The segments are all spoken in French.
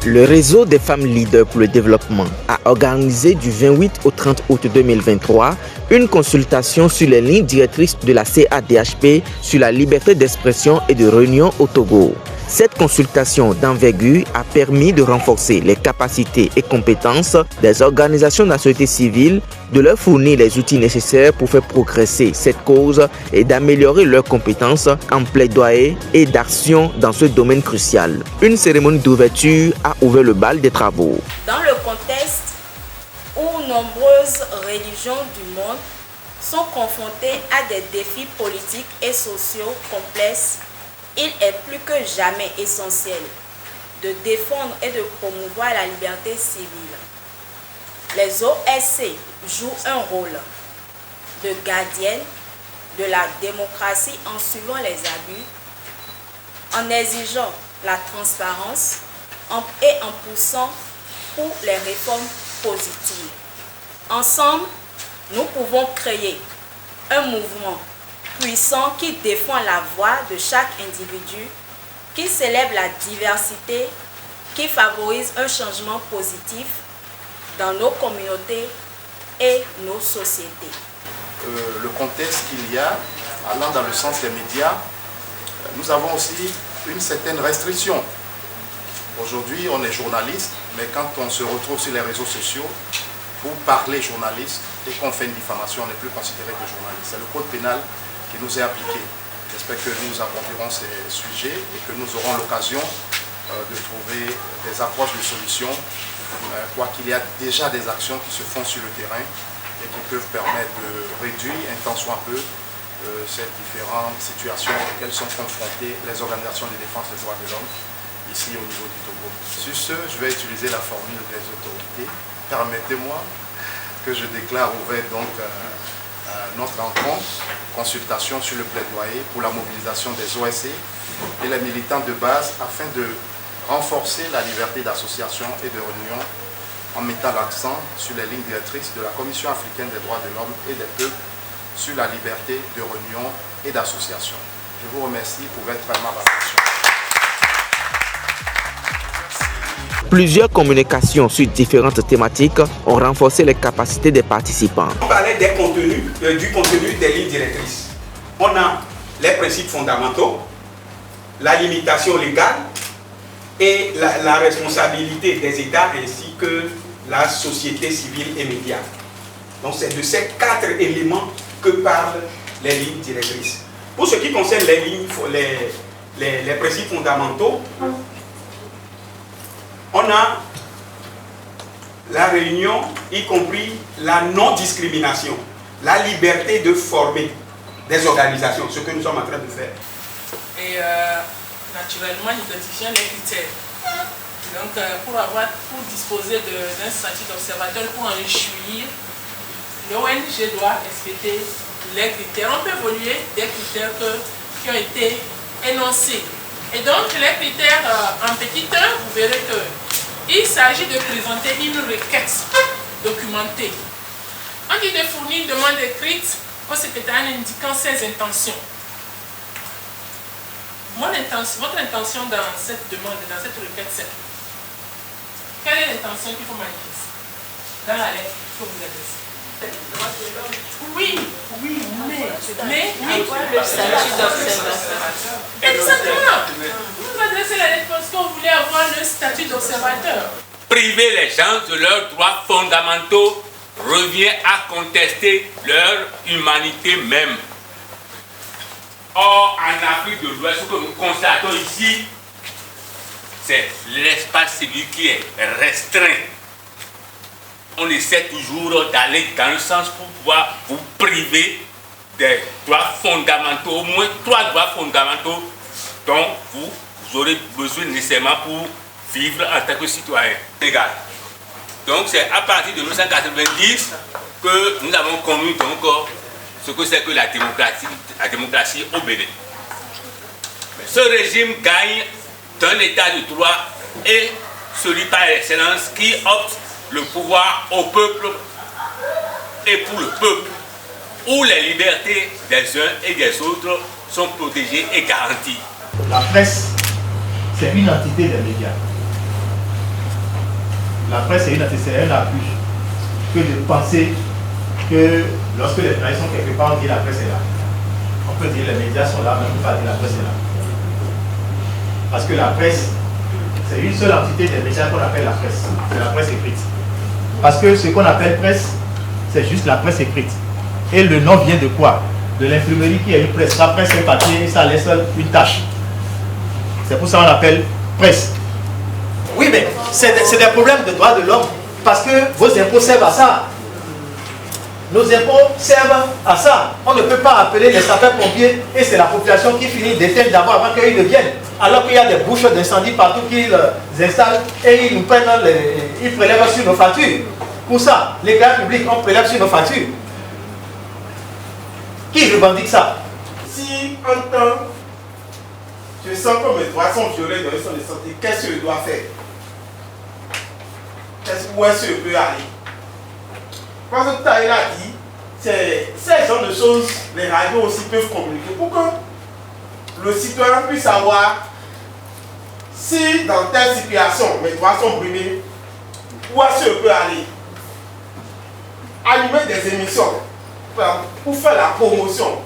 Le réseau des femmes leaders pour le développement a organisé du 28 au 30 août 2023 une consultation sur les lignes directrices de la CADHP sur la liberté d'expression et de réunion au Togo. Cette consultation d'envergure a permis de renforcer les capacités et compétences des organisations de la société civile, de leur fournir les outils nécessaires pour faire progresser cette cause et d'améliorer leurs compétences en plaidoyer et d'action dans ce domaine crucial. Une cérémonie d'ouverture a ouvert le bal des travaux. Dans le contexte où nombreuses religions du monde sont confrontées à des défis politiques et sociaux complexes, il est plus que jamais essentiel de défendre et de promouvoir la liberté civile. Les OSC jouent un rôle de gardienne de la démocratie en suivant les abus, en exigeant la transparence et en poussant pour les réformes positives. Ensemble, nous pouvons créer un mouvement puissant qui défend la voix de chaque individu, qui célèbre la diversité, qui favorise un changement positif dans nos communautés et nos sociétés. Le contexte qu'il y a, allant dans le sens des médias, nous avons aussi une certaine restriction. Aujourd'hui, on est journaliste, mais quand on se retrouve sur les réseaux sociaux pour parler journaliste et qu'on fait une diffamation, on n'est plus considéré que journaliste. C'est le code pénal qui nous est appliqué. J'espère que nous aborderons ces sujets et que nous aurons l'occasion de trouver des approches de solutions, quoiqu'il y a déjà des actions qui se font sur le terrain et qui peuvent permettre de réduire un tant soit peu ces différentes situations auxquelles sont confrontées les organisations de défense des droits de l'homme ici au niveau du Togo. Sur ce, je vais utiliser la formule des autorités. Permettez-moi que je déclare ouvert donc notre rencontre, consultation sur le plaidoyer pour la mobilisation des OSC et les militants de base afin de renforcer la liberté d'association et de réunion en mettant l'accent sur les lignes directrices de la Commission africaine des droits de l'homme et des peuples sur la liberté de réunion et d'association. Je vous remercie pour votre aimable attention. Plusieurs communications sur différentes thématiques ont renforcé les capacités des participants. On parlait des contenus, du contenu des lignes directrices. On a les principes fondamentaux, la limitation légale et la responsabilité des États ainsi que la société civile et médias. Donc c'est de ces 4 éléments que parlent les lignes directrices. Pour ce qui concerne les principes fondamentaux, on a la réunion, y compris la non-discrimination, la liberté de former des organisations, ce que nous sommes en train de faire. Et naturellement, identifiant les critères. Donc, pour disposer d'un statut d'observateur, pour en jouir, l'ONG doit respecter les critères. On peut évoluer des critères qui ont été énoncés. Et donc, les critères en petit 1, vous verrez qu'il s'agit de présenter une requête documentée. On dit de fournir une demande écrite au secrétariat indiquant ses intentions. Votre intention dans cette demande, dans cette requête, c'est quelle est l'intention qu'il faut manifester dans la lettre que vous adressez? Oui, mais le statut d'observateur. Exactement. Vous adressez la lettre parce que vous voulez avoir le statut d'observateur. Priver les gens de leurs droits fondamentaux revient à contester leur humanité même. Or, en Afrique de l'Ouest, ce que nous constatons ici, c'est l'espace civil qui est restreint. On essaie toujours d'aller dans le sens pour pouvoir vous priver des droits fondamentaux, au moins 3 droits fondamentaux dont vous aurez besoin nécessairement pour vivre en tant que citoyen légal. Donc c'est à partir de 1990 que nous avons connu donc ce que c'est que la démocratie au Bénin. Ce régime gagne d'un état de droit et celui par excellence qui opte le pouvoir au peuple et pour le peuple, où les libertés des uns et des autres sont protégées et garanties. La presse, c'est une entité des médias. la presse c'est un appui que de penser que lorsque les journalistes sont quelque part, on dit la presse est là. On peut dire les médias sont là, mais on ne peut pas dire la presse est là. Parce que la presse, c'est une seule entité des médias qu'on appelle la presse. C'est la presse écrite. Parce que ce qu'on appelle presse, c'est juste la presse écrite. Et le nom vient de quoi? De l'imprimerie qui est une presse. La presse, c'est papier et ça laisse une tache. C'est pour ça qu'on l'appelle presse. Oui, mais c'est des problèmes de droits de l'homme. Parce que vos impôts servent à ça. Nos impôts servent à ça. On ne peut pas appeler les sapeurs-pompiers et c'est la population qui finit d'éteindre d'abord avant qu'ils ne viennent. Alors qu'il y a des bouches d'incendie partout qu'ils installent et ils nous prennent ils prélèvent sur nos factures. Pour ça, l'éclairage public, on prélève sur nos factures. Qui revendique ça? Si en temps, je sens que mes droits sont violés dans le centre de santé, qu'est-ce que je dois faire? Où est-ce que je peux aller? Parce que tout à l'heure a dit, ces genre de choses, les radios aussi peuvent communiquer pour que le citoyen puisse savoir si dans telle situation mes droits sont brimés, où est-ce que je peux aller? Animer des émissions pour faire la promotion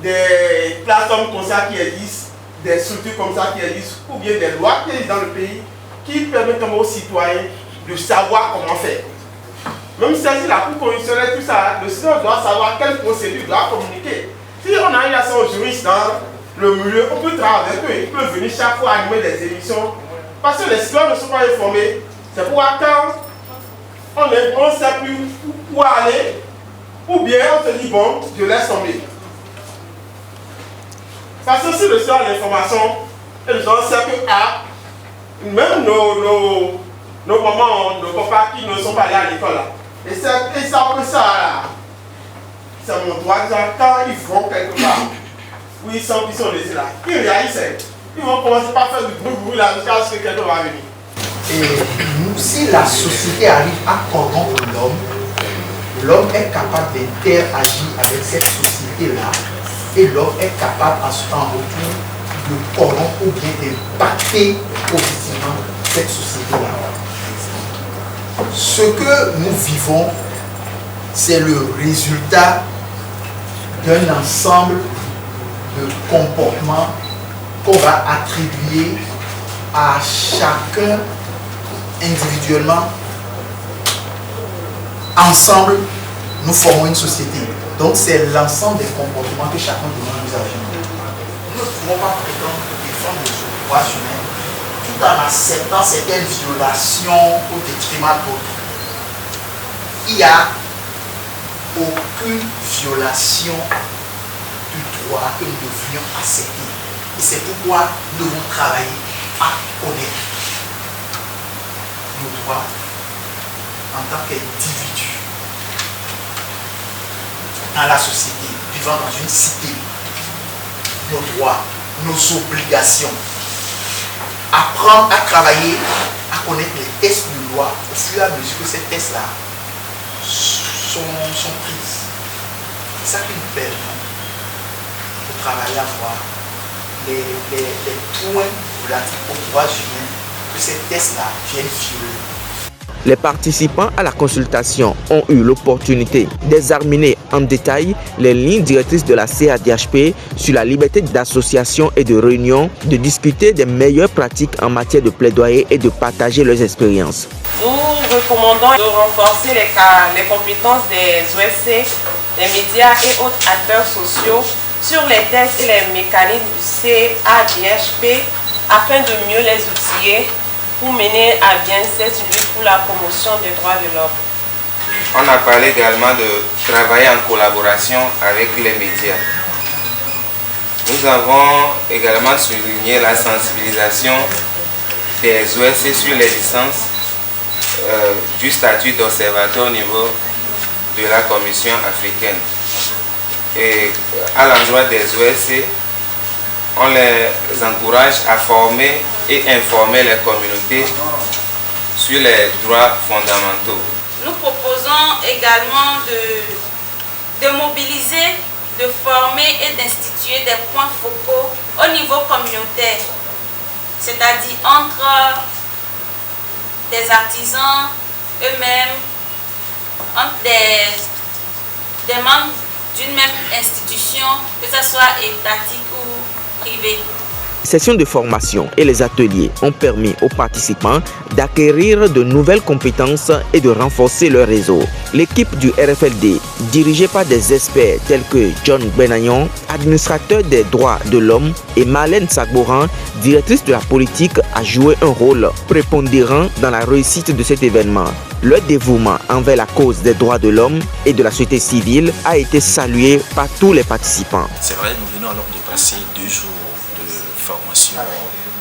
des plateformes comme ça qui existent, des structures comme ça qui existent, ou bien des lois qui existent dans le pays qui permettent aux citoyens de savoir comment faire. Même si c'est la Cour constitutionnelle, tout ça, le citoyen doit savoir quelle procédure doit communiquer. Si on a une relation aux juristes dans le milieu, on peut travailler avec eux, ils peuvent venir chaque fois animer des émissions. Parce que les citoyens ne sont pas informés. C'est pourquoi quand on ne sait plus où aller, ou bien on se dit bon, je laisse tomber. Parce que si le citoyen a l'information, et le citoyen sait que même nos mamans, nos papas qui ne sont pas allés à l'école, et ça que ça, c'est mon droit. Quand ils vont quelque part, où ils sont laissés là, ils réalisent, ils vont commencer par faire du bruit là jusqu'à ce que quelqu'un va venir. Et si la société arrive à corrompre l'homme, l'homme est capable d'interagir avec cette société-là et l'homme est capable en retour de corrompre ou bien d'impacter positivement cette société-là. Ce que nous vivons, c'est le résultat d'un ensemble de comportements qu'on va attribuer à chacun individuellement. Ensemble, nous formons une société. Donc c'est l'ensemble des comportements que chacun de nous a fait. Nous ne pouvons pas prétendre défendre les droits humains tout en acceptant certaines violations au détriment d'autres. Il n'y a aucune violation du droit que nous devrions accepter. Et c'est pourquoi nous devons travailler à connaître nos droits en tant qu'individus dans la société, vivant dans une cité, nos droits, nos obligations. Apprendre à travailler, à connaître les tests de loi au fur et à mesure que ces tests-là sont prises. C'est ça qui nous permet de travailler à voir les points relatifs aux droits humains que ces tests-là viennent violer. Les participants à la consultation ont eu l'opportunité d'examiner en détail les lignes directrices de la CADHP sur la liberté d'association et de réunion, de discuter des meilleures pratiques en matière de plaidoyer et de partager leurs expériences. Nous recommandons de renforcer les compétences des OSC, des médias et autres acteurs sociaux sur les tests et les mécanismes du CADHP afin de mieux les outiller pour mener à bien cette lutte pour la promotion des droits de l'homme. On a parlé également de travailler en collaboration avec les médias. Nous avons également souligné la sensibilisation des OSC sur les licences du statut d'observateur au niveau de la Commission africaine. Et à l'endroit des OSC, on les encourage à former et informer les communautés sur les droits fondamentaux. Nous proposons également de mobiliser, de former et d'instituer des points focaux au niveau communautaire, c'est-à-dire entre des artisans eux-mêmes, entre des membres d'une même institution, que ce soit étatique ou privée. Les sessions de formation et les ateliers ont permis aux participants d'acquérir de nouvelles compétences et de renforcer leur réseau. L'équipe du RFLD, dirigée par des experts tels que John Benayon, administrateur des droits de l'homme, et Marlène Sagboran, directrice de la politique, a joué un rôle prépondérant dans la réussite de cet événement. Leur dévouement envers la cause des droits de l'homme et de la société civile a été salué par tous les participants. C'est vrai, nous venons alors de passer 2 jours de formation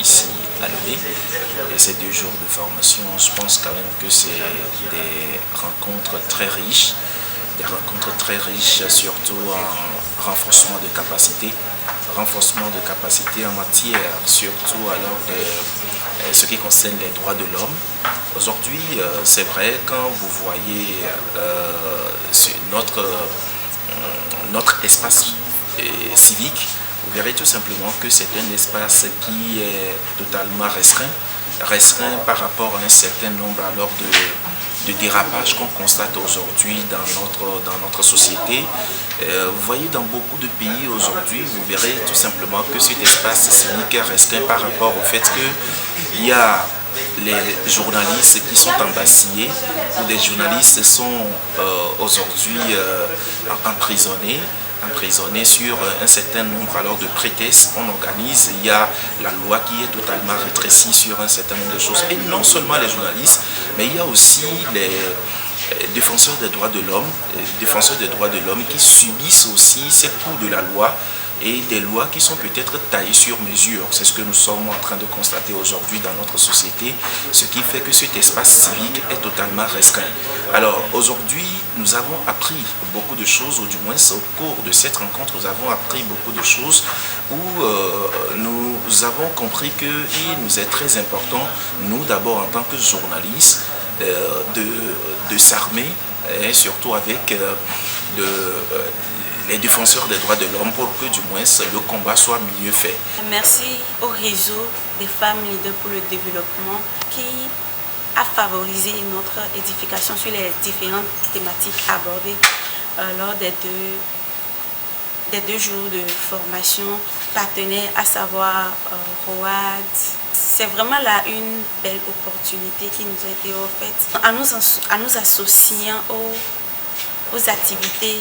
ici à Lomé. Et ces 2 jours de formation, je pense quand même que c'est des rencontres très riches. Des rencontres très riches, surtout en renforcement de capacité en matière, surtout alors de ce qui concerne les droits de l'homme. Aujourd'hui, c'est vrai, quand vous voyez notre espace civique, vous verrez tout simplement que c'est un espace qui est totalement restreint par rapport à un certain nombre alors de dérapages qu'on constate aujourd'hui dans notre société. Vous voyez, dans beaucoup de pays aujourd'hui, vous verrez tout simplement que cet espace civique est restreint par rapport au fait qu'il y a les journalistes qui sont embastillés, ou des journalistes sont aujourd'hui emprisonnés sur un certain nombre alors de prétextes qu'on organise. Il y a la loi qui est totalement rétrécie sur un certain nombre de choses. Et non seulement les journalistes, mais il y a aussi les défenseurs des droits de l'homme, qui subissent aussi ces coups de la loi, et des lois qui sont peut-être taillées sur mesure. C'est ce que nous sommes en train de constater aujourd'hui dans notre société, ce qui fait que cet espace civique est totalement restreint. Alors aujourd'hui, nous avons appris beaucoup de choses, ou du moins au cours de cette rencontre, nous avons appris beaucoup de choses où nous avons compris qu'il nous est très important, nous d'abord en tant que journalistes, de s'armer, et surtout avec les défenseurs des droits de l'homme, pour que du moins le combat soit mieux fait. Merci au réseau des femmes leaders pour le développement qui a favorisé notre édification sur les différentes thématiques abordées lors des deux jours de formation partenaires, à savoir ROAD. C'est vraiment là une belle opportunité qui nous a été offerte en nous associant aux activités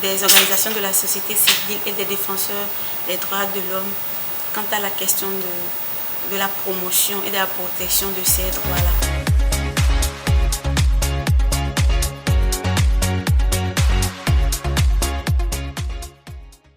des organisations de la société civile et des défenseurs des droits de l'homme quant à la question de la promotion et de la protection de ces droits-là.